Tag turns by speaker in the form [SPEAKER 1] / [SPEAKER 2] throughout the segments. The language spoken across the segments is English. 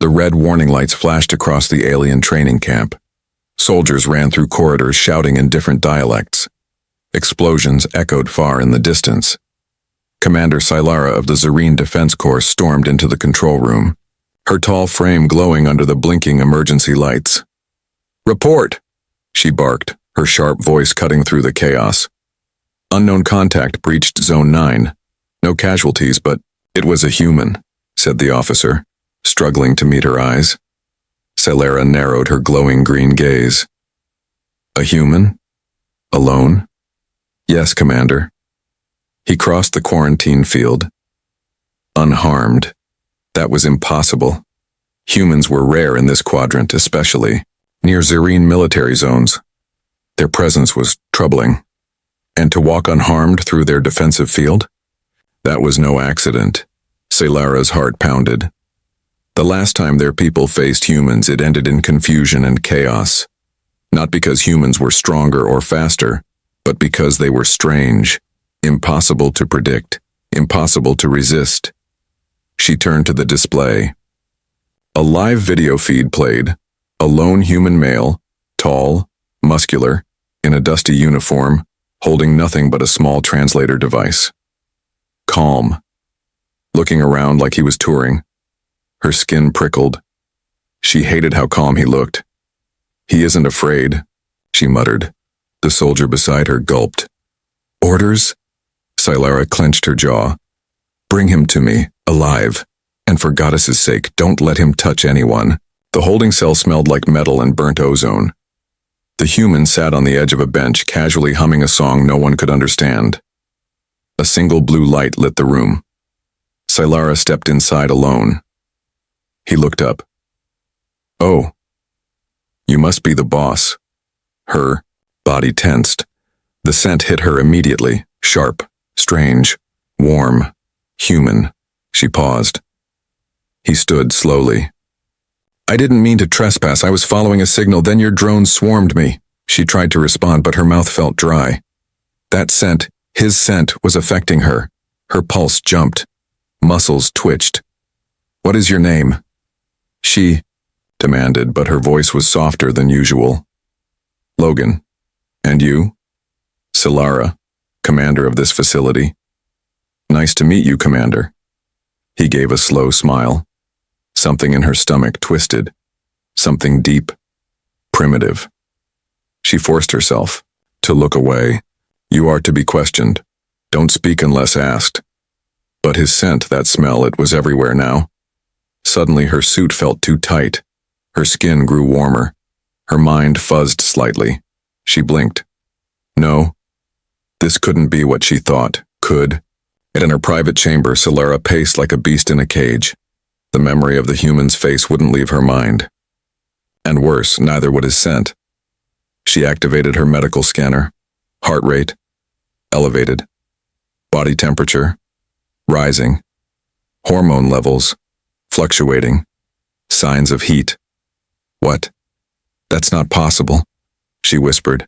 [SPEAKER 1] The red warning lights flashed across the alien training camp. Soldiers ran through corridors shouting in different dialects. Explosions echoed far in the distance. Commander Sylara of the Zareen Defense Corps stormed into the control room, her tall frame glowing under the blinking emergency lights. "Report!" she barked, her sharp voice cutting through the chaos. "Unknown contact breached Zone 9. No casualties, but it was a human," said the officer, struggling to meet her eyes. Sylara narrowed her glowing green gaze. "A human? Alone?" "Yes, Commander." He crossed the quarantine field. Unharmed. That was impossible. Humans were rare in this quadrant, especially near Zareen military zones. Their presence was troubling. And to walk unharmed through their defensive field? That was no accident. Sylara's heart pounded. The last time their people faced humans, it ended in confusion and chaos. Not because humans were stronger or faster, but because they were strange, impossible to predict, impossible to resist. She turned to the display. A live video feed played. A lone human male, tall, muscular, in a dusty uniform, holding nothing but a small translator device. Calm. Looking around like he was touring. Her skin prickled. She hated how calm he looked. "He isn't afraid," she muttered. The soldier beside her gulped. "Orders?" Sylara clenched her jaw. "Bring him to me, alive. And for goddess's sake, don't let him touch anyone." The holding cell smelled like metal and burnt ozone. The human sat on the edge of a bench, casually humming a song no one could understand. A single blue light lit the room. Sylara stepped inside alone. He looked up. "Oh. You must be the boss." Her body tensed. The scent hit her immediately, sharp, strange, warm, human. She paused. He stood slowly. "I didn't mean to trespass. I was following a signal. Then your drone swarmed me." She tried to respond, but her mouth felt dry. That scent, his scent, was affecting her. Her pulse jumped. Muscles twitched. "What is your name?" She demanded, but her voice was softer than usual. "Logan. And you?" "Sylara, commander of this facility." "Nice to meet you, Commander." He gave a slow smile. Something in her stomach twisted. Something deep. Primitive. She forced herself to look away. "You are to be questioned. Don't speak unless asked." But his scent, that smell, it was everywhere now. Suddenly her suit felt too tight. Her skin grew warmer. Her mind fuzzed slightly. She blinked. No. This couldn't be what she thought could. And in her private chamber, Sylara paced like a beast in a cage. The memory of the human's face wouldn't leave her mind. And worse, neither would his scent. She activated her medical scanner. Heart rate elevated. Body temperature rising. Hormone levels fluctuating. Signs of heat. "What? That's not possible," she whispered.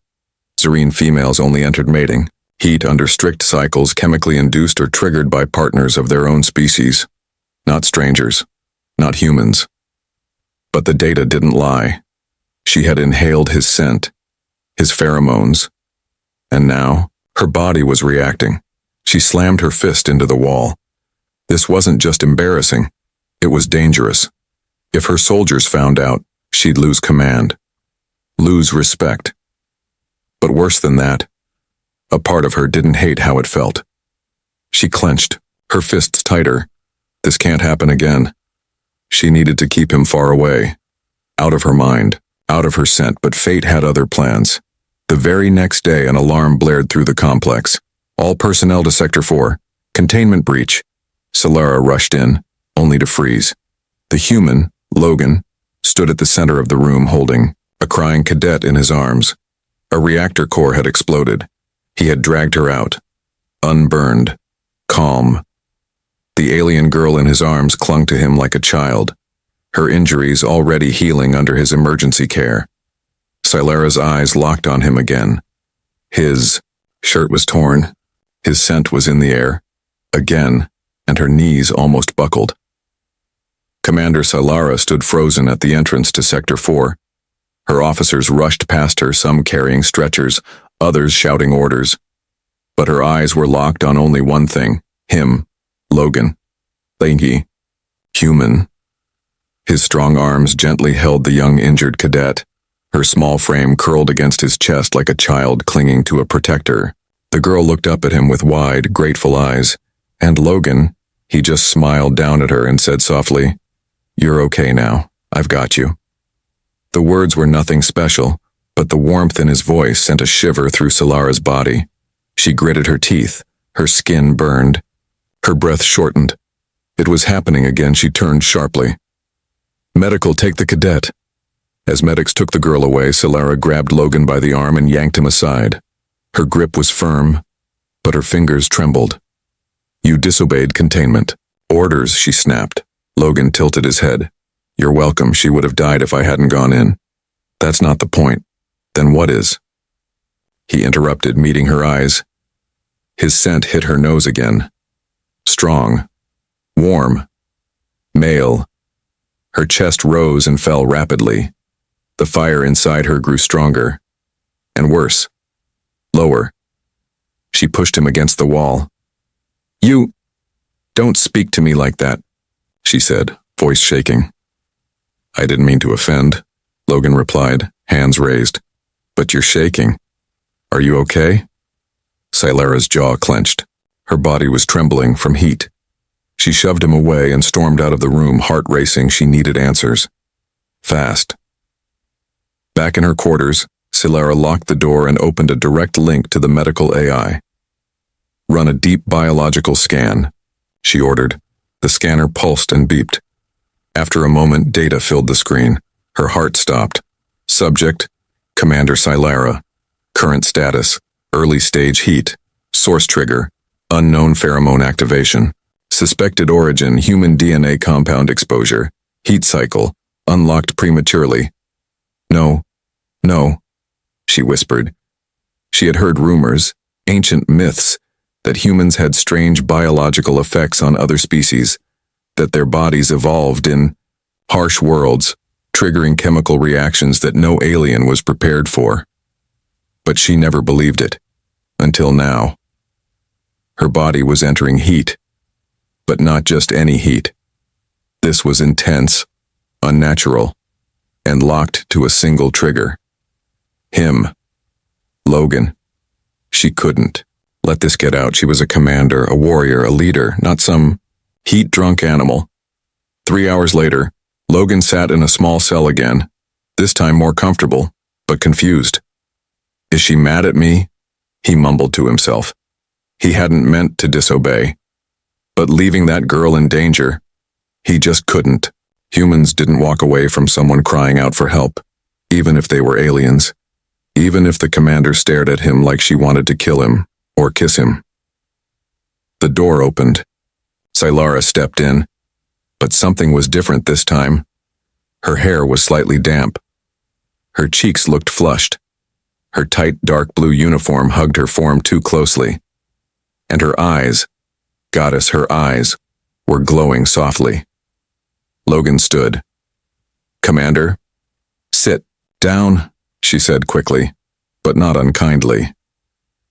[SPEAKER 1] Zareen females only entered mating. Heat under strict cycles chemically induced or triggered by partners of their own species. Not strangers. Not humans. But the data didn't lie. She had inhaled his scent. His pheromones. And now, her body was reacting. She slammed her fist into the wall. This wasn't just embarrassing. It was dangerous. If her soldiers found out, she'd lose command. Lose respect. But worse than that, a part of her didn't hate how it felt. She clenched, her fists tighter. This can't happen again. She needed to keep him far away. Out of her mind, out of her scent, but fate had other plans. The very next day, an alarm blared through the complex. "All personnel to Sector 4. Containment breach." Sylara rushed in, only to freeze. The human, Logan, stood at the center of the room holding a crying cadet in his arms. A reactor core had exploded. He had dragged her out. Unburned. Calm. The alien girl in his arms clung to him like a child, her injuries already healing under his emergency care. Sylara's eyes locked on him again. His shirt was torn. His scent was in the air. Again, and her knees almost buckled. Commander Silara stood frozen at the entrance to Sector 4. Her officers rushed past her, some carrying stretchers, others shouting orders. But her eyes were locked on only one thing: him, Logan. Lanky. Human. His strong arms gently held the young injured cadet. Her small frame curled against his chest like a child clinging to a protector. The girl looked up at him with wide, grateful eyes. And Logan, he just smiled down at her and said softly, "You're okay now. I've got you." The words were nothing special, but the warmth in his voice sent a shiver through Silara's body. She gritted her teeth. Her skin burned. Her breath shortened. It was happening again. She turned sharply. "Medical, take the cadet." As medics took the girl away, Silara grabbed Logan by the arm and yanked him aside. Her grip was firm, but her fingers trembled. "You disobeyed containment." "Orders," she snapped. Logan tilted his head. "You're welcome. She would have died if I hadn't gone in." "That's not the point." "Then what is?" He interrupted, meeting her eyes. His scent hit her nose again. Strong. Warm. Male. Her chest rose and fell rapidly. The fire inside her grew stronger. And worse. Lower. She pushed him against the wall. "You don't speak to me like that," she said, voice shaking. "I didn't mean to offend," Logan replied, hands raised. "But you're shaking. Are you okay?" Silara's jaw clenched. Her body was trembling from heat. She shoved him away and stormed out of the room, heart racing. She needed answers. Fast. Back in her quarters, Silara locked the door and opened a direct link to the medical AI. "Run a deep biological scan," she ordered. The scanner pulsed and beeped. After a moment, data filled the screen. Her heart stopped. Subject: Commander Silara. Current status: early stage heat. Source trigger: unknown pheromone activation. Suspected origin: human DNA compound exposure. Heat cycle: unlocked prematurely. No, she whispered. She had heard rumors, ancient myths, that humans had strange biological effects on other species, that their bodies evolved in harsh worlds, triggering chemical reactions that no alien was prepared for. But she never believed it. Until now. Her body was entering heat. But not just any heat. This was intense, unnatural, and locked to a single trigger. Him. Logan. She couldn't let this get out. She was a commander, a warrior, a leader, not some heat-drunk animal. 3 hours later, Logan sat in a small cell again, this time more comfortable, but confused. "Is she mad at me?" he mumbled to himself. He hadn't meant to disobey. But leaving that girl in danger, he just couldn't. Humans didn't walk away from someone crying out for help, even if they were aliens, even if the commander stared at him like she wanted to kill him or kiss him. The door opened. Silara stepped in, but something was different this time. Her hair was slightly damp. Her cheeks looked flushed. Her tight dark blue uniform hugged her form too closely. And her eyes, goddess, her eyes, were glowing softly. Logan stood. "Commander?" "Sit down," she said quickly, but not unkindly.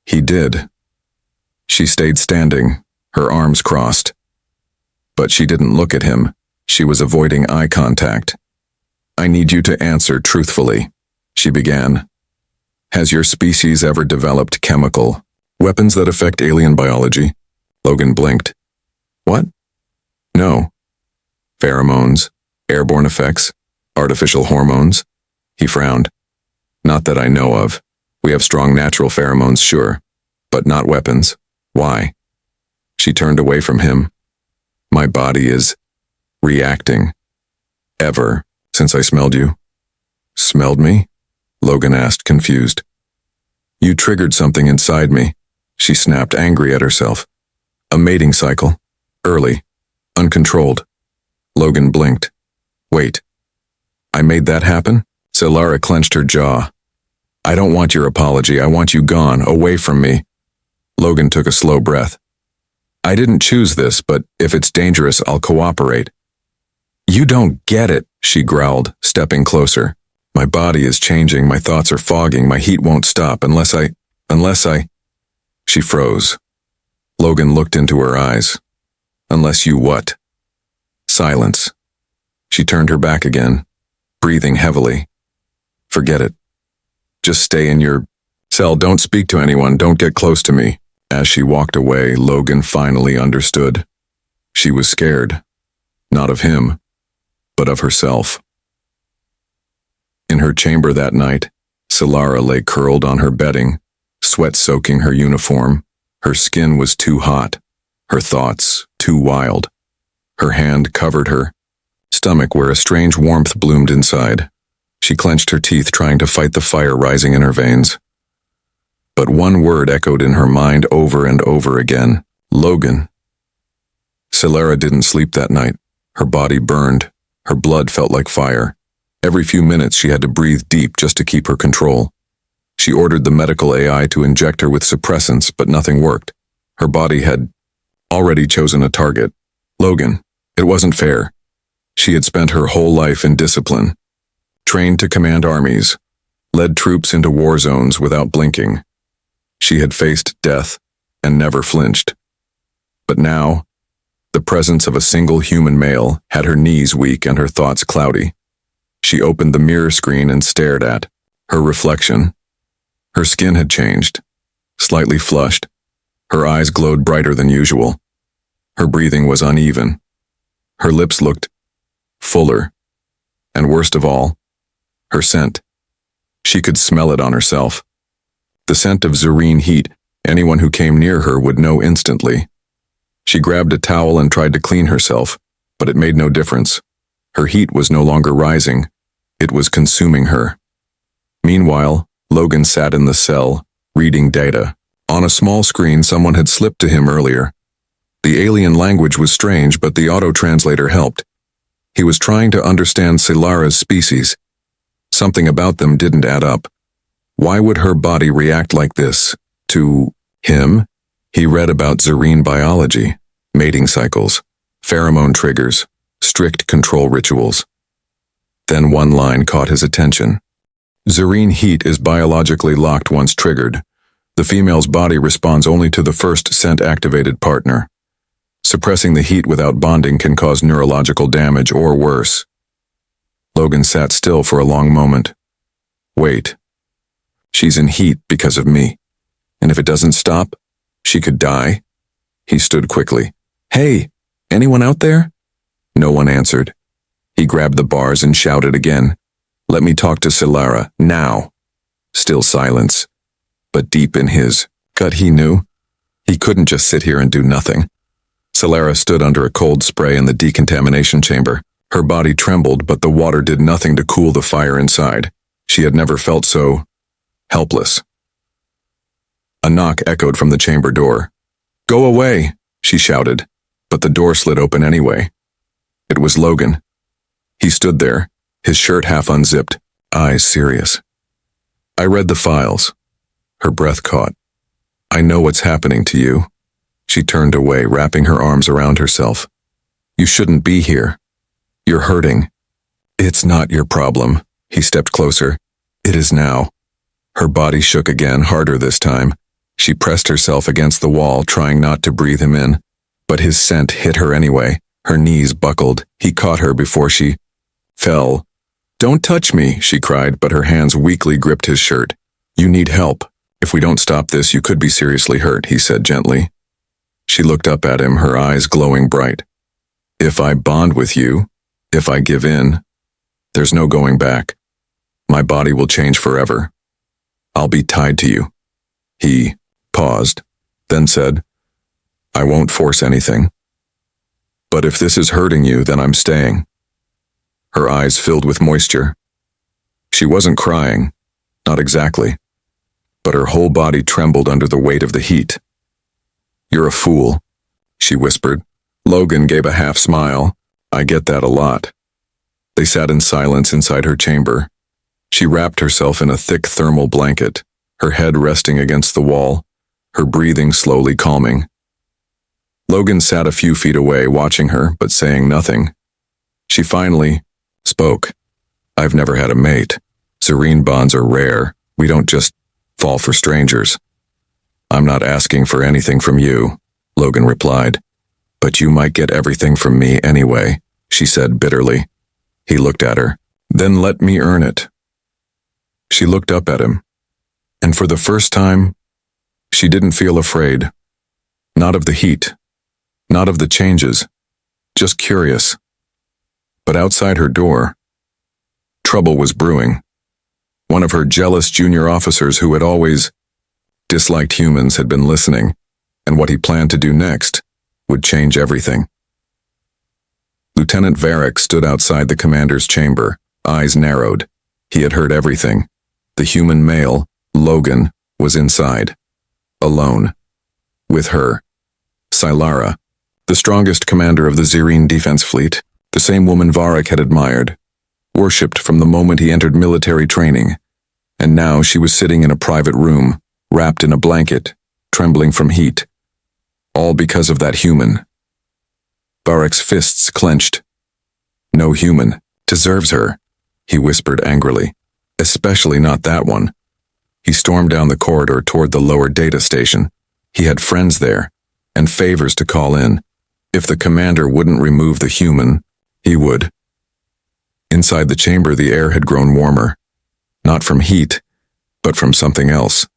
[SPEAKER 1] He did. She stayed standing, her arms crossed. But she didn't look at him. She was avoiding eye contact. "I need you to answer truthfully," she began. "Has your species ever developed chemical weapons that affect alien biology?" Logan blinked. "What?" "No. Pheromones, airborne effects, artificial hormones?" He frowned. "Not that I know of. We have strong natural pheromones, sure, but not weapons. Why?" She turned away from him. "My body is reacting. Ever since I smelled you." "Smelled me?" Logan asked, confused. "You triggered something inside me," she snapped, angry at herself. "A mating cycle. Early. Uncontrolled." Logan blinked. "Wait. I made that happen?" Silara clenched her jaw. "I don't want your apology. I want you gone, away from me." Logan took a slow breath. "I didn't choose this, but if it's dangerous, I'll cooperate." You don't get it, she growled, stepping closer. My body is changing, my thoughts are fogging, my heat won't stop unless I... She froze. Logan looked into her eyes. Unless you what? Silence. She turned her back again, breathing heavily. Forget it. Just stay in your cell, don't speak to anyone, don't get close to me. As she walked away, Logan finally understood. She was scared. Not of him, but of herself. In her chamber that night, Solara lay curled on her bedding, sweat soaking her uniform. Her skin was too hot, her thoughts too wild. Her hand covered her stomach where a strange warmth bloomed inside. She clenched her teeth trying to fight the fire rising in her veins. But one word echoed in her mind over and over again. Logan. Solara didn't sleep that night. Her body burned. Her blood felt like fire. Every few minutes she had to breathe deep just to keep her control. She ordered the medical AI to inject her with suppressants, but nothing worked. Her body had already chosen a target. Logan. It wasn't fair. She had spent her whole life in discipline, trained to command armies, led troops into war zones without blinking. She had faced death and never flinched. But now, the presence of a single human male had her knees weak and her thoughts cloudy. She opened the mirror screen and stared at her reflection. Her skin had changed, slightly flushed. Her eyes glowed brighter than usual. Her breathing was uneven. Her lips looked fuller. And worst of all, her scent. She could smell it on herself. The scent of Zareen heat. Anyone who came near her would know instantly. She grabbed a towel and tried to clean herself, but it made no difference. Her heat was no longer rising. It was consuming her. Meanwhile, Logan sat in the cell, reading data. On a small screen, someone had slipped to him earlier. The alien language was strange, but the auto-translator helped. He was trying to understand Solara's species. Something about them didn't add up. Why would her body react like this to him? He read about Zareen biology, mating cycles, pheromone triggers, strict control rituals. Then one line caught his attention. Zareen heat is biologically locked once triggered. The female's body responds only to the first scent-activated partner. Suppressing the heat without bonding can cause neurological damage or worse. Logan sat still for a long moment. Wait. She's in heat because of me. And if it doesn't stop, she could die. He stood quickly. Hey, anyone out there? No one answered. He grabbed the bars and shouted again. Let me talk to Solara, now. Still silence. But deep in his gut he knew. He couldn't just sit here and do nothing. Solara stood under a cold spray in the decontamination chamber. Her body trembled, but the water did nothing to cool the fire inside. She had never felt so helpless. A knock echoed from the chamber door. Go away, she shouted, but the door slid open anyway. It was Logan. He stood there, his shirt half unzipped, eyes serious. I read the files. Her breath caught. I know what's happening to you. She turned away, wrapping her arms around herself. You shouldn't be here. You're hurting. It's not your problem. He stepped closer. It is now. Her body shook again, harder this time. She pressed herself against the wall, trying not to breathe him in. But his scent hit her anyway. Her knees buckled. He caught her before she fell. Don't touch me, she cried, but her hands weakly gripped his shirt. You need help. If we don't stop this, you could be seriously hurt, he said gently. She looked up at him, her eyes glowing bright. If I bond with you, if I give in, there's no going back. My body will change forever. I'll be tied to you. He paused, then said, I won't force anything. But if this is hurting you, then I'm staying. Her eyes filled with moisture. She wasn't crying, not exactly, but her whole body trembled under the weight of the heat. You're a fool, she whispered. Logan gave a half smile. I get that a lot. They sat in silence inside her chamber. She wrapped herself in a thick thermal blanket, her head resting against the wall, her breathing slowly calming. Logan sat a few feet away, watching her, but saying nothing. She finally spoke. I've never had a mate. Serene bonds are rare. We don't just fall for strangers. I'm not asking for anything from you, Logan replied. But you might get everything from me anyway, she said bitterly. He looked at her. Then let me earn it. She looked up at him. And for the first time, she didn't feel afraid. Not of the heat. Not of the changes. Just curious. But outside her door, trouble was brewing. One of her jealous junior officers who had always disliked humans had been listening, and what he planned to do next would change everything. Lieutenant Varric stood outside the commander's chamber, eyes narrowed. He had heard everything. The human male, Logan, was inside. Alone. With her. Sylara, the strongest commander of the Zerine Defense Fleet, the same woman Varric had admired, worshipped from the moment he entered military training, and now she was sitting in a private room, wrapped in a blanket, trembling from heat. All because of that human. Varric's fists clenched. No human deserves her, he whispered angrily. Especially not that one. He stormed down the corridor toward the lower data station. He had friends there, and favors to call in. If the commander wouldn't remove the human, he would. Inside the chamber, the air had grown warmer. Not from heat, but from something else.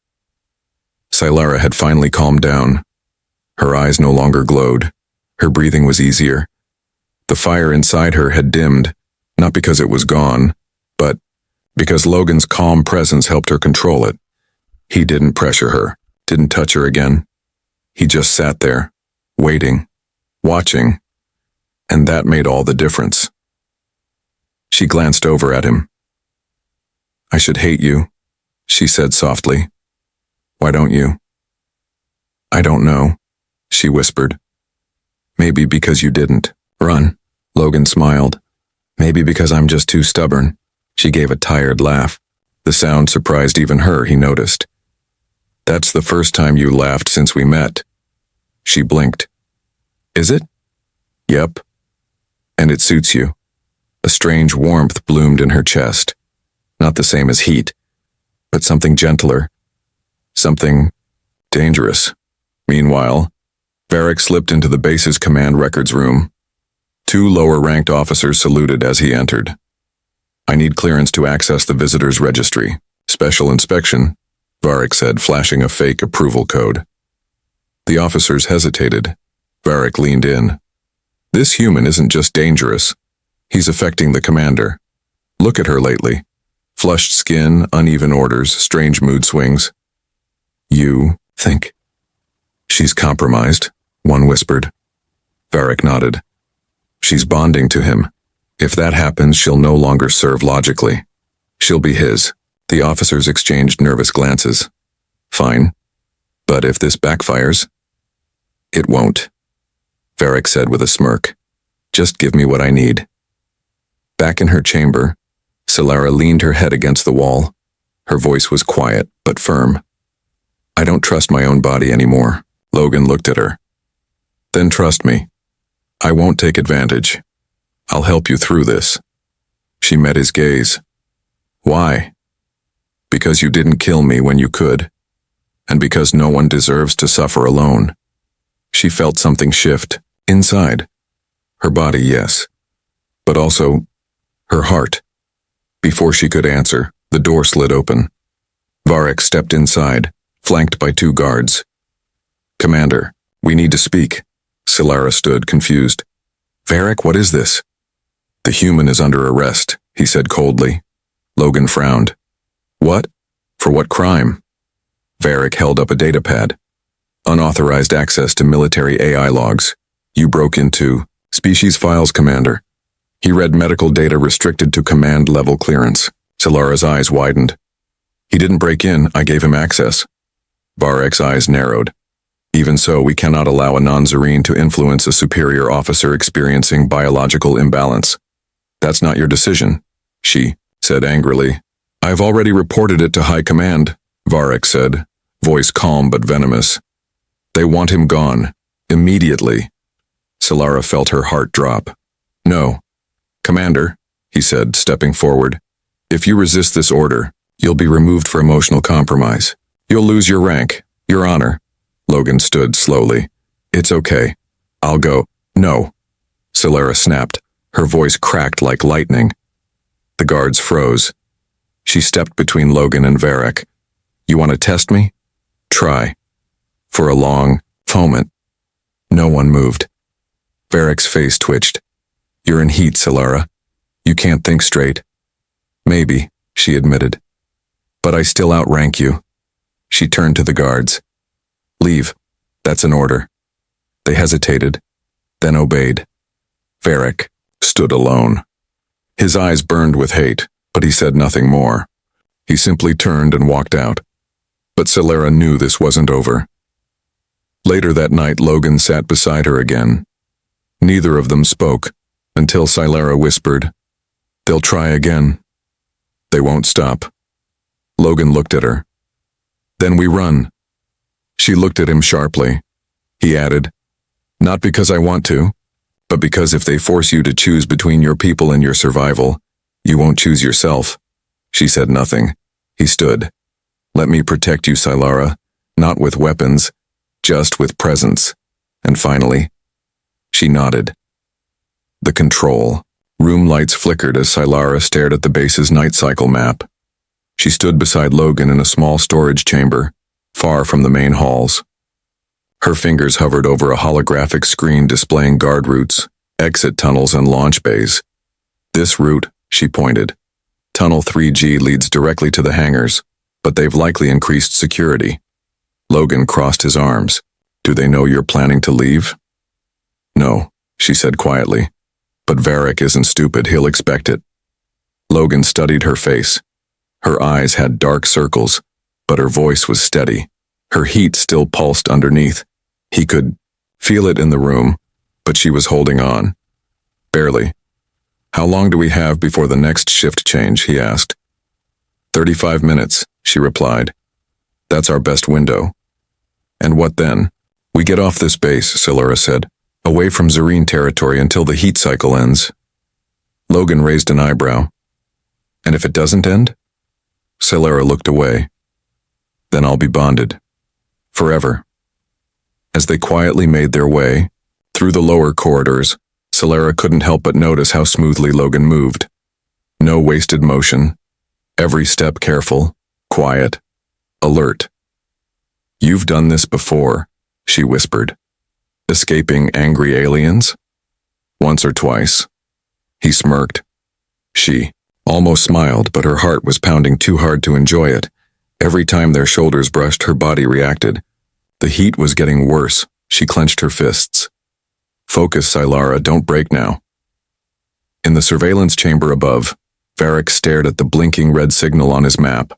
[SPEAKER 1] Sylara had finally calmed down. Her eyes no longer glowed. Her breathing was easier. The fire inside her had dimmed, not because it was gone, but because Logan's calm presence helped her control it. He didn't pressure her, didn't touch her again. He just sat there, waiting, watching, and that made all the difference. She glanced over at him. I should hate you, she said softly. Why don't you? I don't know, she whispered. Maybe because you didn't run, Logan smiled. Maybe because I'm just too stubborn. She gave a tired laugh. The sound surprised even her, he noticed. That's the first time you laughed since we met. She blinked. Is it? Yep. And it suits you. A strange warmth bloomed in her chest. Not the same as heat, but something gentler. Something dangerous. Meanwhile, Varric slipped into the base's command records room. 2 lower-ranked officers saluted as he entered. I need clearance to access the visitor's registry. Special inspection, Varric said, flashing a fake approval code. The officers hesitated. Varric leaned in. This human isn't just dangerous. He's affecting the commander. Look at her lately. Flushed skin, uneven orders, strange mood swings. You think? She's compromised, one whispered. Varric nodded. She's bonding to him. If that happens, she'll no longer serve logically. She'll be his. The officers exchanged nervous glances. Fine. But if this backfires? It won't, Varric said with a smirk. Just give me what I need. Back in her chamber, Sylara leaned her head against the wall. Her voice was quiet, but firm. I don't trust my own body anymore. Logan looked at her. Then trust me. I won't take advantage. I'll help you through this. She met his gaze. Why? Because you didn't kill me when you could, and because no one deserves to suffer alone. She felt something shift, inside. Her body, yes, but also her heart. Before she could answer, the door slid open. Varric stepped inside, flanked by 2 guards. Commander, we need to speak. Sylara stood, confused. Varric, what is this? The human is under arrest, he said coldly. Logan frowned. What? For what crime? Varric held up a datapad. Unauthorized access to military AI logs. You broke into species files, Commander. He read medical data restricted to command-level clearance. Sylara's eyes widened. He didn't break in, I gave him access. Varric's eyes narrowed. Even so, we cannot allow a non-Zerine to influence a superior officer experiencing biological imbalance. That's not your decision, she said angrily. I've already reported it to High Command, Varric said, voice calm but venomous. They want him gone, immediately. Sylara felt her heart drop. No, "Commander," he said, stepping forward, "if you resist this order, you'll be removed for emotional compromise. You'll lose your rank, your honor." Logan stood slowly. "It's okay. I'll go." "No," Solara snapped. Her voice cracked like lightning. The guards froze. She stepped between Logan and Varric. "You want to test me? Try." For a long moment, no one moved. Varric's face twitched. "You're in heat, Solara. You can't think straight." "Maybe," she admitted. "But I still outrank you." She turned to the guards. "Leave. That's an order." They hesitated, then obeyed. Varric stood alone. His eyes burned with hate, but he said nothing more. He simply turned and walked out. But Solara knew this wasn't over. Later that night, Logan sat beside her again. Neither of them spoke, until Solara whispered, "They'll try again. They won't stop." Logan looked at her. "Then we run." She looked at him sharply. He added, "Not because I want to, but because if they force you to choose between your people and your survival, you won't choose yourself." She said nothing. He stood. "Let me protect you, Solara, not with weapons, just with presence." And finally, she nodded. The control room lights flickered as Solara stared at the base's night cycle map. She stood beside Logan in a small storage chamber, far from the main halls. Her fingers hovered over a holographic screen displaying guard routes, exit tunnels, and launch bays. "This route," she pointed. "Tunnel 3G leads directly to the hangars, but they've likely increased security." Logan crossed his arms. "Do they know you're planning to leave?" "No," she said quietly. "But Varric isn't stupid, he'll expect it." Logan studied her face. Her eyes had dark circles, but her voice was steady. Her heat still pulsed underneath. He could feel it in the room, but she was holding on. "Barely." "How long do we have before the next shift change?" he asked. 35 minutes, she replied. "That's our best window." "And what then?" "We get off this base," Solara said, "away from Zareen territory until the heat cycle ends." Logan raised an eyebrow. "And if it doesn't end?" Solara looked away. "Then I'll be bonded. Forever." As they quietly made their way through the lower corridors, Solara couldn't help but notice how smoothly Logan moved. No wasted motion. Every step careful, quiet, alert. "You've done this before," she whispered. "Escaping angry aliens?" "Once or twice." He smirked. She almost smiled, but her heart was pounding too hard to enjoy it. Every time their shoulders brushed, her body reacted. The heat was getting worse. She clenched her fists. "Focus, Solara, don't break now." In the surveillance chamber above, Varric stared at the blinking red signal on his map.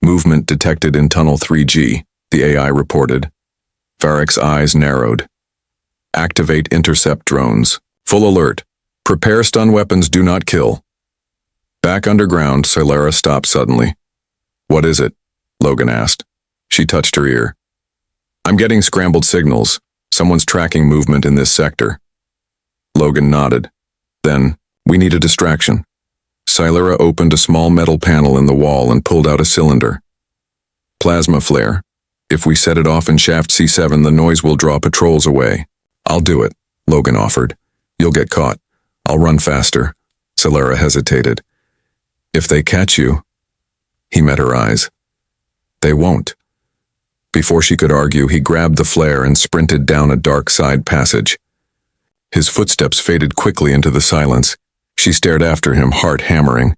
[SPEAKER 1] "Movement detected in Tunnel 3G, the AI reported. Varric's eyes narrowed. "Activate intercept drones. Full alert. Prepare stun weapons, do not kill." Back underground, Solara stopped suddenly. "What is it?" Logan asked. She touched her ear. "I'm getting scrambled signals. Someone's tracking movement in this sector." Logan nodded. "Then, we need a distraction." Solara opened a small metal panel in the wall and pulled out a cylinder. "Plasma flare. If we set it off in shaft C7, the noise will draw patrols away." "I'll do it," Logan offered. "You'll get caught. I'll run faster." Solara hesitated. "If they catch you..." He met her eyes. "They won't." Before she could argue, he grabbed the flare and sprinted down a dark side passage. His footsteps faded quickly into the silence. She stared after him, heart hammering.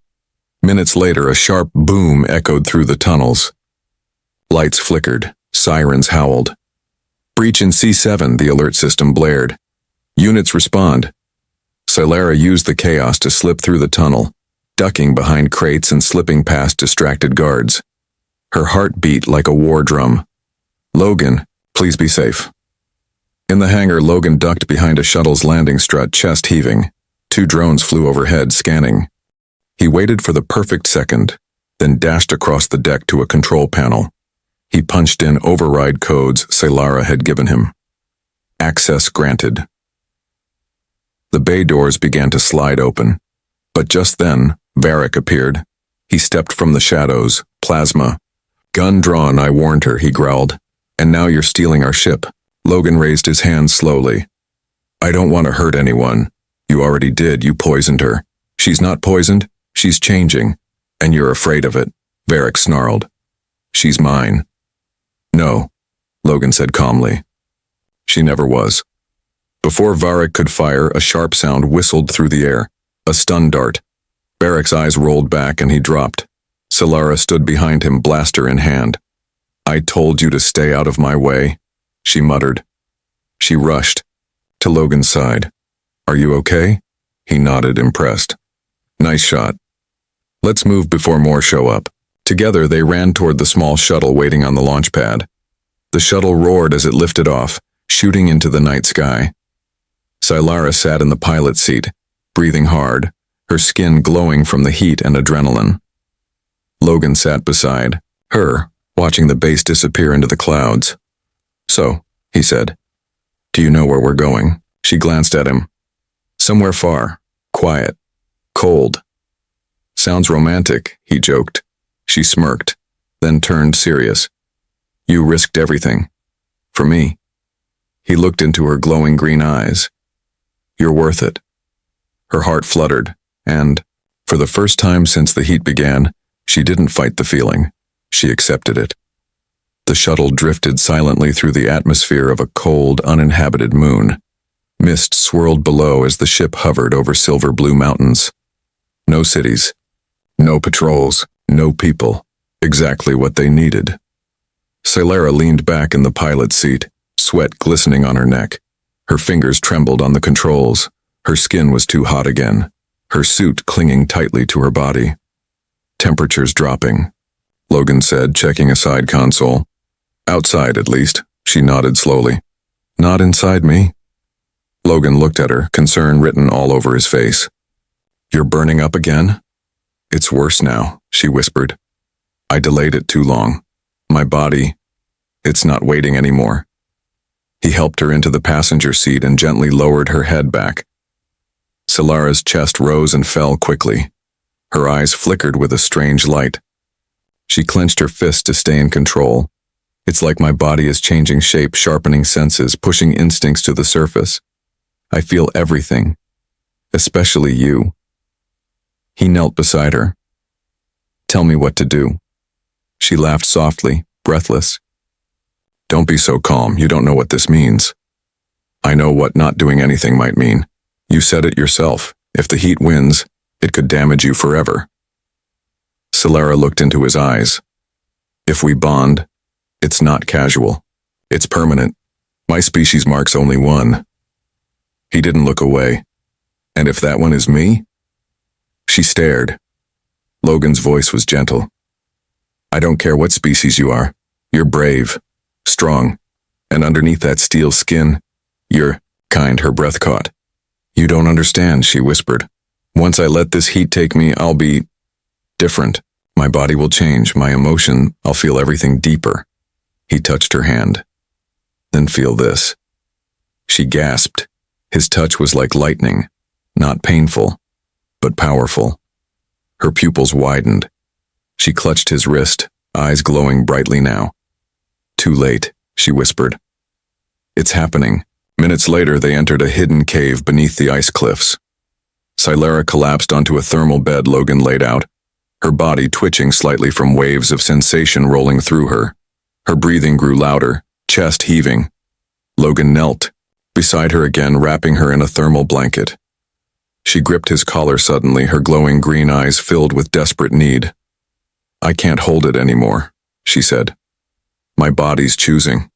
[SPEAKER 1] Minutes later, a sharp boom echoed through the tunnels. Lights flickered, sirens howled. "Breach in C7, the alert system blared. "Units respond." Solara used the chaos to slip through the tunnel, ducking behind crates and slipping past distracted guards. Her heart beat like a war drum. "Logan, please be safe." In the hangar, Logan ducked behind a shuttle's landing strut, chest heaving. 2 drones flew overhead, scanning. He waited for the perfect second, then dashed across the deck to a control panel. He punched in override codes Solara had given him. Access granted. The bay doors began to slide open. But just then, Varric appeared. He stepped from the shadows, plasma. Gun drawn, I warned her, he growled. And now you're stealing our ship. Logan raised his hand slowly. I don't want to hurt anyone. You already did, you poisoned her. She's not poisoned, she's changing. And you're afraid of it, Varric snarled. She's mine. No, Logan said calmly. She never was. Before Varric could fire, a sharp sound whistled through the air. A stun dart. Varric's eyes rolled back and he dropped. Solara stood behind him, blaster in hand. I told you to stay out of my way, she muttered. She rushed to Logan's side. Are you okay? He nodded, impressed. Nice shot. Let's move before more show up. Together they ran toward the small shuttle waiting on the launch pad. The shuttle roared as it lifted off, shooting into the night sky. Sylara sat in the pilot seat, breathing hard, her skin glowing from the heat and adrenaline. Logan sat beside her, watching the base disappear into the clouds. So, he said, do you know where we're going? She glanced at him. Somewhere far, quiet, cold. Sounds romantic, he joked. She smirked, then turned serious. You risked everything. For me. He looked into her glowing green eyes. You're worth it. Her heart fluttered, and, for the first time since the heat began, she didn't fight the feeling. She accepted it. The shuttle drifted silently through the atmosphere of a cold, uninhabited moon. Mist swirled below as the ship hovered over silver-blue mountains. No cities, no patrols, no people. Exactly what they needed. Sylara leaned back in the pilot's seat, sweat glistening on her neck. Her fingers trembled on the controls. Her skin was too hot again, her suit clinging tightly to her body. Temperatures dropping, Logan said, checking a side console. Outside, at least, she nodded slowly. Not inside me. Logan looked at her, concern written all over his face. You're burning up again? It's worse now, she whispered. I delayed it too long. My body, it's not waiting anymore. He helped her into the passenger seat and gently lowered her head back. Solara's chest rose and fell quickly. Her eyes flickered with a strange light. She clenched her fist to stay in control. It's like my body is changing shape, sharpening senses, pushing instincts to the surface. I feel everything, especially you. He knelt beside her. Tell me what to do. She laughed softly, breathless. Don't be so calm, you don't know what this means. I know what not doing anything might mean. You said it yourself. If the heat wins, it could damage you forever. Solara looked into his eyes. If we bond, it's not casual. It's permanent. My species marks only one. He didn't look away. And if that one is me? She stared. Logan's voice was gentle. I don't care what species you are. You're brave, strong, and underneath that steel skin, you're kind. Her breath caught. You don't understand, she whispered. Once I let this heat take me, I'll be different. My body will change, my emotion, I'll feel everything deeper. He touched her hand. Then feel this. She gasped. His touch was like lightning, not painful, but powerful. Her pupils widened. She clutched his wrist, eyes glowing brightly now. Too late, she whispered. It's happening. Minutes later, they entered a hidden cave beneath the ice cliffs. Sylara collapsed onto a thermal bed Logan laid out, her body twitching slightly from waves of sensation rolling through her. Her breathing grew louder, chest heaving. Logan knelt beside her again, wrapping her in a thermal blanket. She gripped his collar suddenly, her glowing green eyes filled with desperate need. I can't hold it anymore, she said. My body's choosing.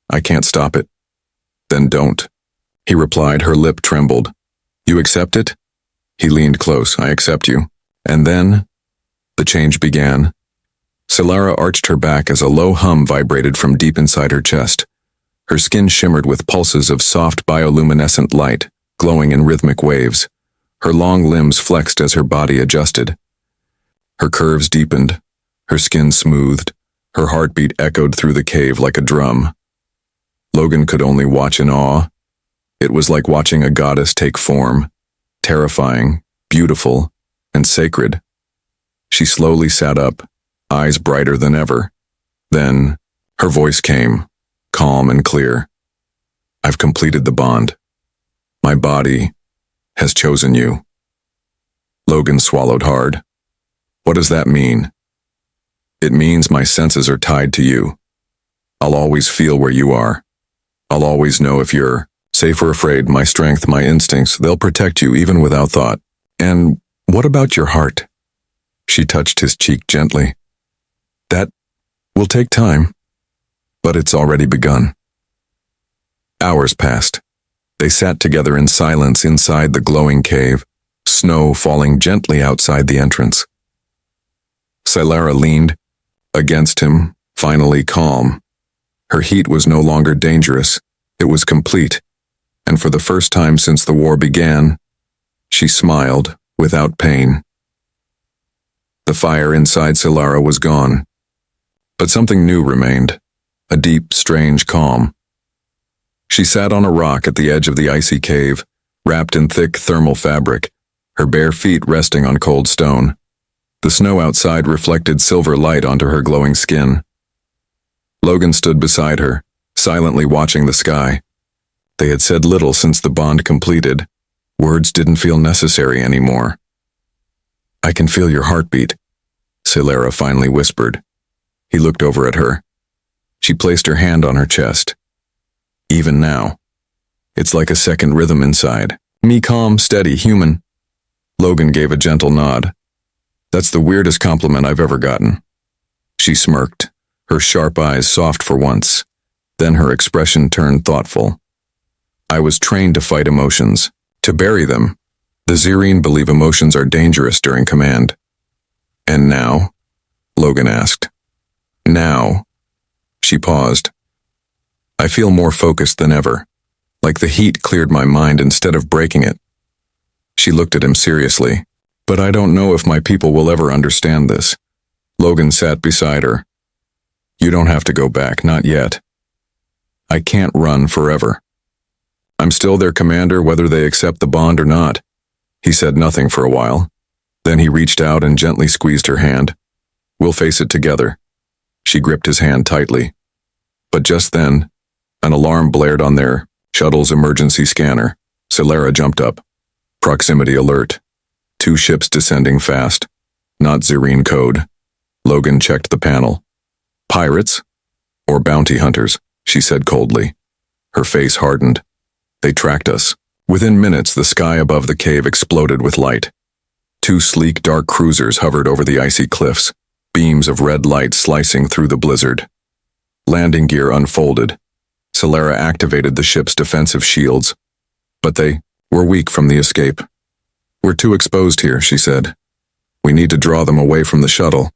[SPEAKER 1] I can't stop it. Then don't. He replied, her lip trembled. You accept it? He leaned close. I accept you. And then, the change began. Solara arched her back as a low hum vibrated from deep inside her chest. Her skin shimmered with pulses of soft bioluminescent light, glowing in rhythmic waves. Her long limbs flexed as her body adjusted. Her curves deepened, her skin smoothed, her heartbeat echoed through the cave like a drum. Logan could only watch in awe. It was like watching a goddess take form, terrifying, beautiful, and sacred. She slowly sat up, eyes brighter than ever. Then, her voice came, calm and clear. I've completed the bond. My body has chosen you. Logan swallowed hard. What does that mean? It means my senses are tied to you. I'll always feel where you are. I'll always know if you're safe or afraid. My strength, my instincts, they'll protect you even without thought. And what about your heart? She touched his cheek gently. That will take time, but it's already begun. Hours passed. They sat together in silence inside the glowing cave, snow falling gently outside the entrance. Silara leaned against him, finally calm. Her heat was no longer dangerous, it was complete, and for the first time since the war began, she smiled without pain. The fire inside Silara was gone, but something new remained, a deep, strange calm. She sat on a rock at the edge of the icy cave, wrapped in thick thermal fabric, her bare feet resting on cold stone. The snow outside reflected silver light onto her glowing skin. Logan stood beside her, silently watching the sky. They had said little since the bond completed. Words didn't feel necessary anymore. I can feel your heartbeat, Silara finally whispered. He looked over at her. She placed her hand on her chest. Even now, it's like a second rhythm inside. Me calm, steady, human. Logan gave a gentle nod. That's the weirdest compliment I've ever gotten. She smirked, her sharp eyes soft for once. Then her expression turned thoughtful. I was trained to fight emotions, to bury them. The Zerine believe emotions are dangerous during command. And now? Logan asked. Now? She paused. I feel more focused than ever, like the heat cleared my mind instead of breaking it. She looked at him seriously. But I don't know if my people will ever understand this. Logan sat beside her. You don't have to go back, not yet. I can't run forever. I'm still their commander whether they accept the bond or not. He said nothing for a while. Then he reached out and gently squeezed her hand. We'll face it together. She gripped his hand tightly. But just then, an alarm blared on their shuttle's emergency scanner. Silara jumped up. Proximity alert. 2 ships descending fast. Not Zerine code. Logan checked the panel. Pirates? Or bounty hunters, she said coldly. Her face hardened. They tracked us. Within minutes, the sky above the cave exploded with light. 2 sleek, dark cruisers hovered over the icy cliffs, beams of red light slicing through the blizzard. Landing gear unfolded. Silara activated the ship's defensive shields, but they were weak from the escape. We're too exposed here, she said. We need to draw them away from the shuttle.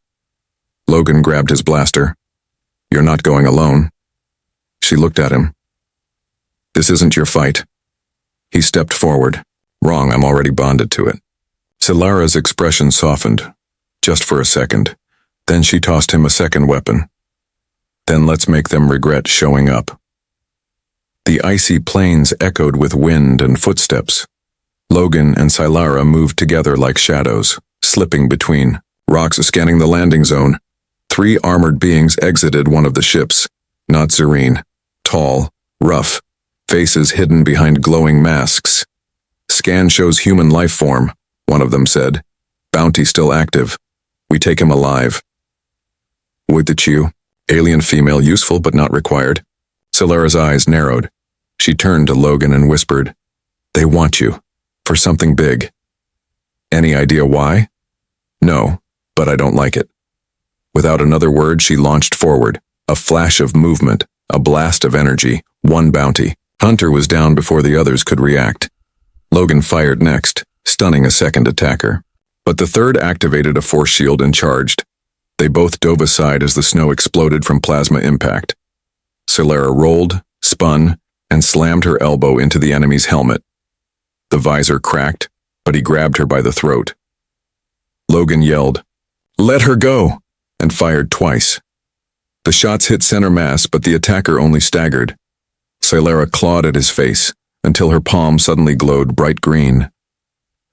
[SPEAKER 1] Logan grabbed his blaster. You're not going alone. She looked at him. This isn't your fight. He stepped forward. Wrong, I'm already bonded to it. Silara's expression softened, just for a second. Then she tossed him a second weapon. Then let's make them regret showing up. The icy plains echoed with wind and footsteps. Logan and Silara moved together like shadows, slipping between rocks scanning the landing zone. 3 armored beings exited one of the ships, not Zerine. Tall, rough, faces hidden behind glowing masks. Scan shows human life form, one of them said. Bounty still active. We take him alive. Would that you? Alien female useful but not required. Silara's eyes narrowed. She turned to Logan and whispered, They want you. For something big. Any idea why? No, but I don't like it. Without another word, she launched forward. A flash of movement, a blast of energy, 1 bounty. Hunter was down before the others could react. Logan fired next, stunning a second attacker. But the third activated a force shield and charged. They both dove aside as the snow exploded from plasma impact. Silara rolled, spun, and slammed her elbow into the enemy's helmet. The visor cracked, but he grabbed her by the throat. Logan yelled, "Let her go!" and fired twice. The shots hit center mass, but the attacker only staggered. Silara clawed at his face, until her palm suddenly glowed bright green.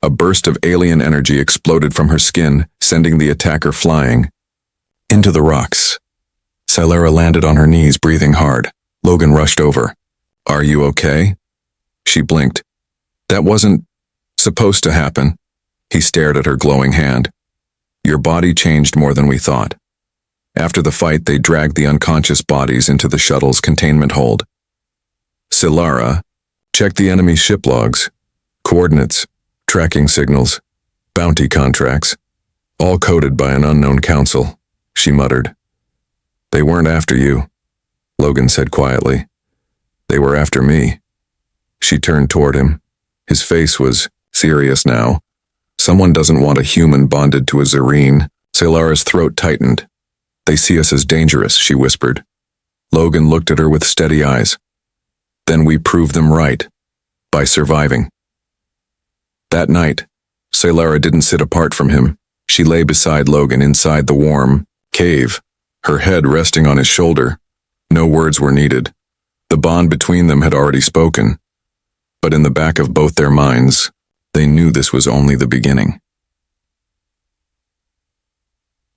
[SPEAKER 1] A burst of alien energy exploded from her skin, sending the attacker flying. Into the rocks. Silara landed on her knees, breathing hard. Logan rushed over. "Are you okay?" She blinked. "That wasn't supposed to happen." He stared at her glowing hand. "Your body changed more than we thought." After the fight, they dragged the unconscious bodies into the shuttle's containment hold. "Silara, check the enemy ship logs. Coordinates, tracking signals, bounty contracts, all coded by an unknown council," she muttered. "They weren't after you," Logan said quietly. "They were after me." She turned toward him. His face was serious now. "Someone doesn't want a human bonded to a Zerine." Silara's throat tightened. "They see us as dangerous," she whispered. Logan looked at her with steady eyes. "Then we prove them right. By surviving." That night, Silara didn't sit apart from him. She lay beside Logan inside the warm cave, her head resting on his shoulder. No words were needed. The bond between them had already spoken. But in the back of both their minds, they knew this was only the beginning.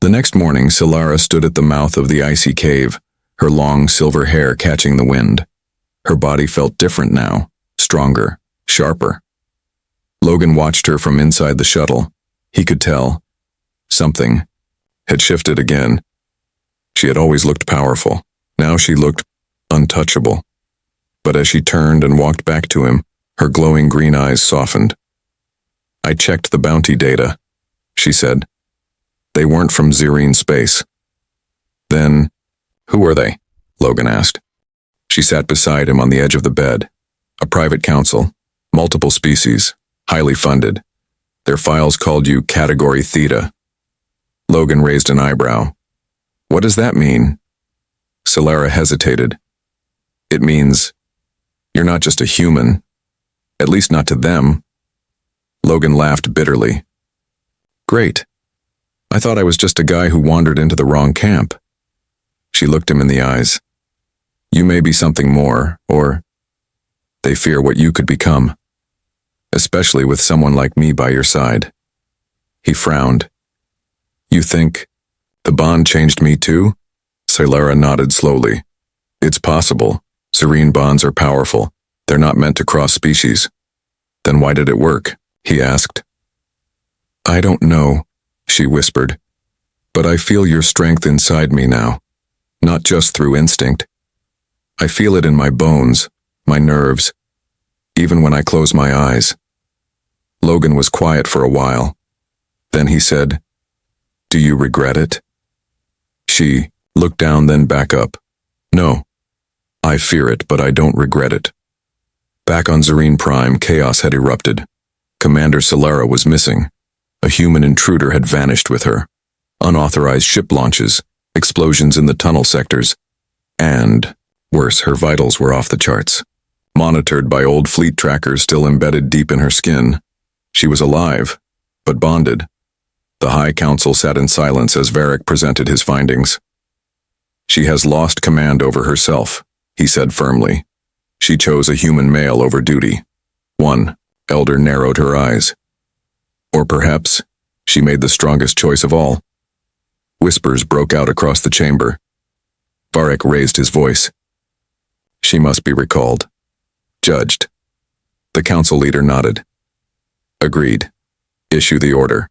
[SPEAKER 1] The next morning, Silara stood at the mouth of the icy cave, her long silver hair catching the wind. Her body felt different now, stronger, sharper. Logan watched her from inside the shuttle. He could tell. Something had shifted again. She had always looked powerful. Now she looked untouchable. But as she turned and walked back to him, her glowing green eyes softened. "I checked the bounty data," she said. "They weren't from Zerine space." "Then, who were they?" Logan asked. She sat beside him on the edge of the bed. "A private council, multiple species, highly funded. Their files called you Category Theta." Logan raised an eyebrow. "What does that mean?" Silara hesitated. "It means you're not just a human, at least not to them." Logan laughed bitterly. "Great. I thought I was just a guy who wandered into the wrong camp." She looked him in the eyes. "You may be something more, or they fear what you could become, especially with someone like me by your side." He frowned. "You think the bond changed me too?" Silara nodded slowly. "It's possible. Serene bonds are powerful. They're not meant to cross species." "Then why did it work?" he asked. "I don't know," she whispered. "But I feel your strength inside me now. Not just through instinct. I feel it in my bones, my nerves, even when I close my eyes." Logan was quiet for a while. Then he said, "Do you regret it?" She looked down, then back up. "No. I fear it, but I don't regret it." Back on Zerine Prime, chaos had erupted. Commander Silara was missing. A human intruder had vanished with her. Unauthorized ship launches, explosions in the tunnel sectors, and, worse, her vitals were off the charts. Monitored by old fleet trackers still embedded deep in her skin, she was alive, but bonded. The High Council sat in silence as Varric presented his findings. "She has lost command over herself," he said firmly. "She chose a human male over duty." One elder narrowed her eyes. "Or perhaps she made the strongest choice of all." Whispers broke out across the chamber. Varric raised his voice. "She must be recalled. Judged." The council leader nodded. "Agreed. Issue the order.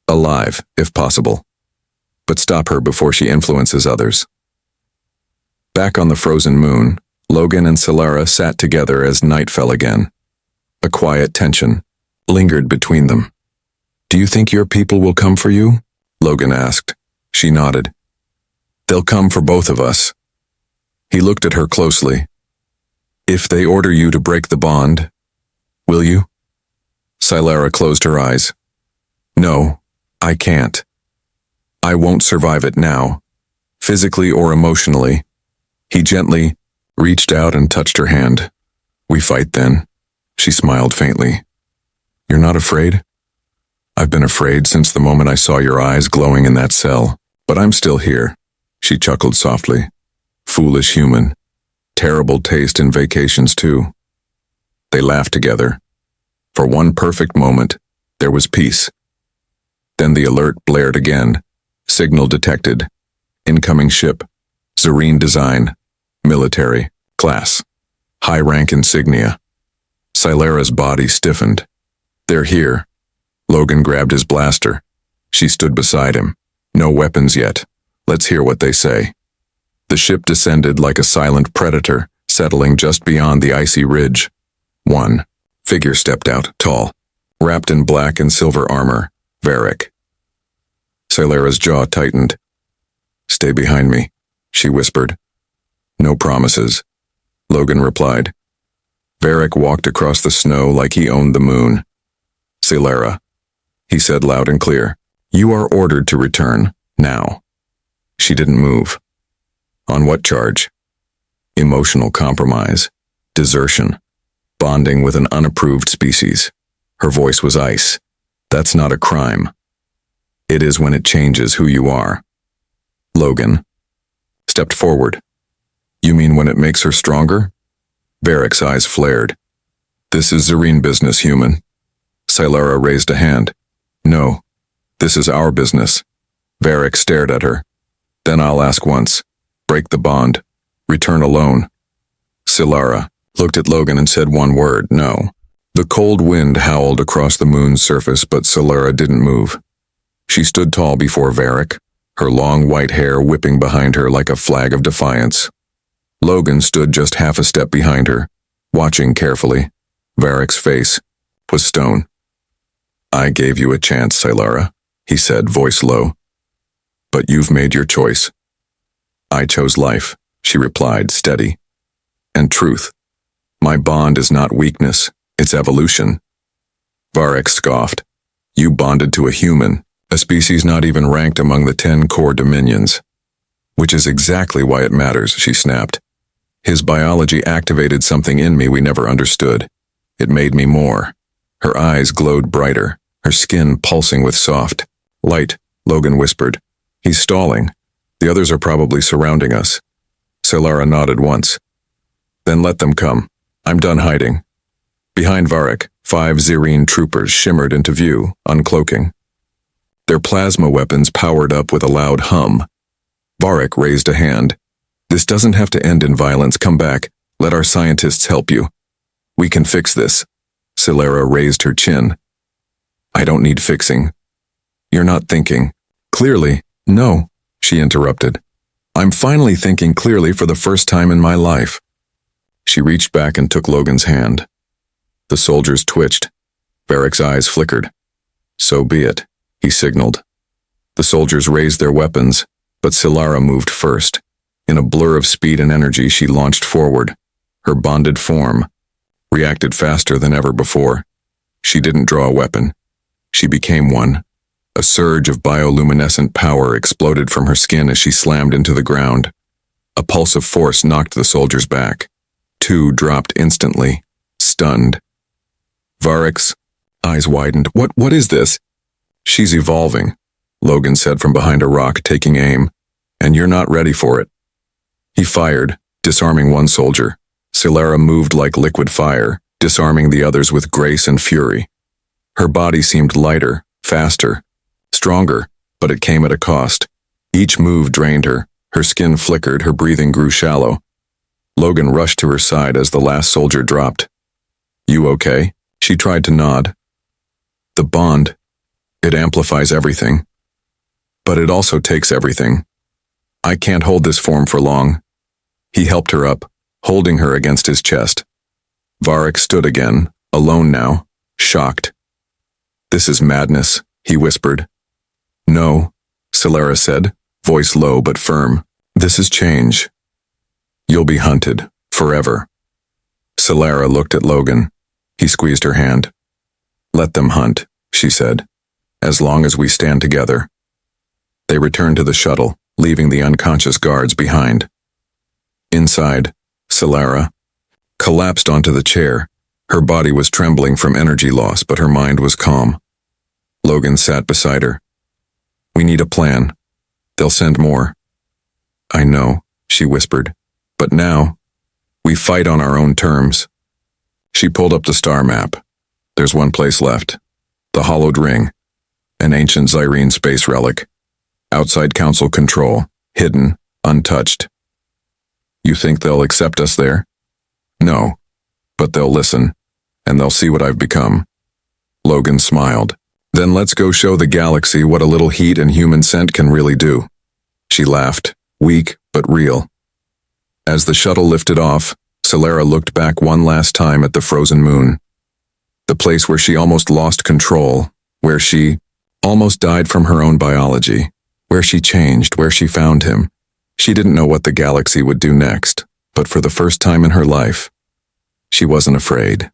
[SPEAKER 1] Alive, if possible. But stop her before she influences others." Back on the frozen moon, Logan and Silara sat together as night fell again. A quiet tension lingered between them. "Do you think your people will come for you?" Logan asked. She nodded. "They'll come for both of us." He looked at her closely. "If they order you to break the bond, will you?" Silara closed her eyes. "No, I can't. I won't survive it now, physically or emotionally." He gently reached out and touched her hand. "We fight then." She smiled faintly. "You're not afraid?" "I've been afraid since the moment I saw your eyes glowing in that cell, but I'm still here." She chuckled softly. "Foolish human. Terrible taste in vacations too." They laughed together. For one perfect moment, there was peace. Then the alert blared again. Signal detected. Incoming ship. Zareen design. Military. Class. High rank insignia. Silara's body stiffened. They're here. Logan grabbed his blaster. She stood beside him. No weapons yet. Let's hear what they say. The ship descended like a silent predator, settling just beyond the icy ridge. One figure stepped out, tall, wrapped in black and silver armor. Varric. Silara's jaw tightened. Stay behind me, she whispered. No promises. Logan replied. Varric walked across the snow like he owned the moon. Silara, he said loud and clear, you are ordered to return, now. She didn't move. On what charge? Emotional compromise, desertion, bonding with an unapproved species. Her voice was ice. That's not a crime. It is when it changes who you are. Logan stepped forward. You mean when it makes her stronger? Varric's eyes flared. This is Zareen business, human. Silara raised a hand. No, this is our business. Varric stared at her. Then I'll ask once. Break the bond. Return alone. Silara looked at Logan and said one word, no. The cold wind howled across the moon's surface, but Silara didn't move. She stood tall before Varric, her long white hair whipping behind her like a flag of defiance. Logan stood just half a step behind her, watching carefully. Varric's face was stone. I gave you a chance, Silara, he said, voice low. But you've made your choice. I chose life, she replied, steady. And truth. My bond is not weakness, it's evolution. Varric scoffed. You bonded to a human, a species not even ranked among the 10 core dominions. Which is exactly why it matters, she snapped. His biology activated something in me we never understood. It made me more. Her eyes glowed brighter, her skin pulsing with soft light. Logan whispered. He's stalling. The others are probably surrounding us. Silara nodded once. Then let them come. I'm done hiding. Behind Varric, 5 Zareen troopers shimmered into view, uncloaking. Their plasma weapons powered up with a loud hum. Varric raised a hand. This doesn't have to end in violence. Come back. Let our scientists help you. We can fix this. Silara raised her chin. I don't need fixing. You're not thinking. Clearly, no, she interrupted. I'm finally thinking clearly for the first time in my life. She reached back and took Logan's hand. The soldiers twitched. Varric's eyes flickered. So be it, he signaled. The soldiers raised their weapons, but Silara moved first. In a blur of speed and energy, she launched forward. Her bonded form reacted faster than ever before. She didn't draw a weapon. She became one. A surge of bioluminescent power exploded from her skin as she slammed into the ground. A pulse of force knocked the soldiers back. 2 dropped instantly, stunned. Varric's eyes widened. What is this? She's evolving, Logan said from behind a rock, taking aim. And you're not ready for it. He fired, disarming one soldier. Silara moved like liquid fire, disarming the others with grace and fury. Her body seemed lighter, faster, stronger, but it came at a cost. Each move drained her. Her skin flickered, her breathing grew shallow. Logan rushed to her side as the last soldier dropped. You okay? She tried to nod. The bond, it amplifies everything. But it also takes everything. I can't hold this form for long. He helped her up, holding her against his chest. Varric stood again, alone now, shocked. This is madness, he whispered. No, Silara said, voice low but firm. This is change. You'll be hunted, forever. Silara looked at Logan. He squeezed her hand. Let them hunt, she said, as long as we stand together. They returned to the shuttle, leaving the unconscious guards behind. Inside, Silara collapsed onto the chair. Her body was trembling from energy loss, but her mind was calm. Logan sat beside her. We need a plan. They'll send more. I know, she whispered. But now, we fight on our own terms. She pulled up the star map. There's one place left. The hollowed ring. An ancient Zyrene space relic. Outside council control. Hidden. Untouched. You think they'll accept us there? No. But they'll listen. And they'll see what I've become. Logan smiled. Then let's go show the galaxy what a little heat and human scent can really do. She laughed. Weak, but real. As the shuttle lifted off, Celera looked back one last time at the frozen moon. The place where she almost lost control, where she almost died from her own biology, where she changed, where she found him. She didn't know what the galaxy would do next, but for the first time in her life, she wasn't afraid.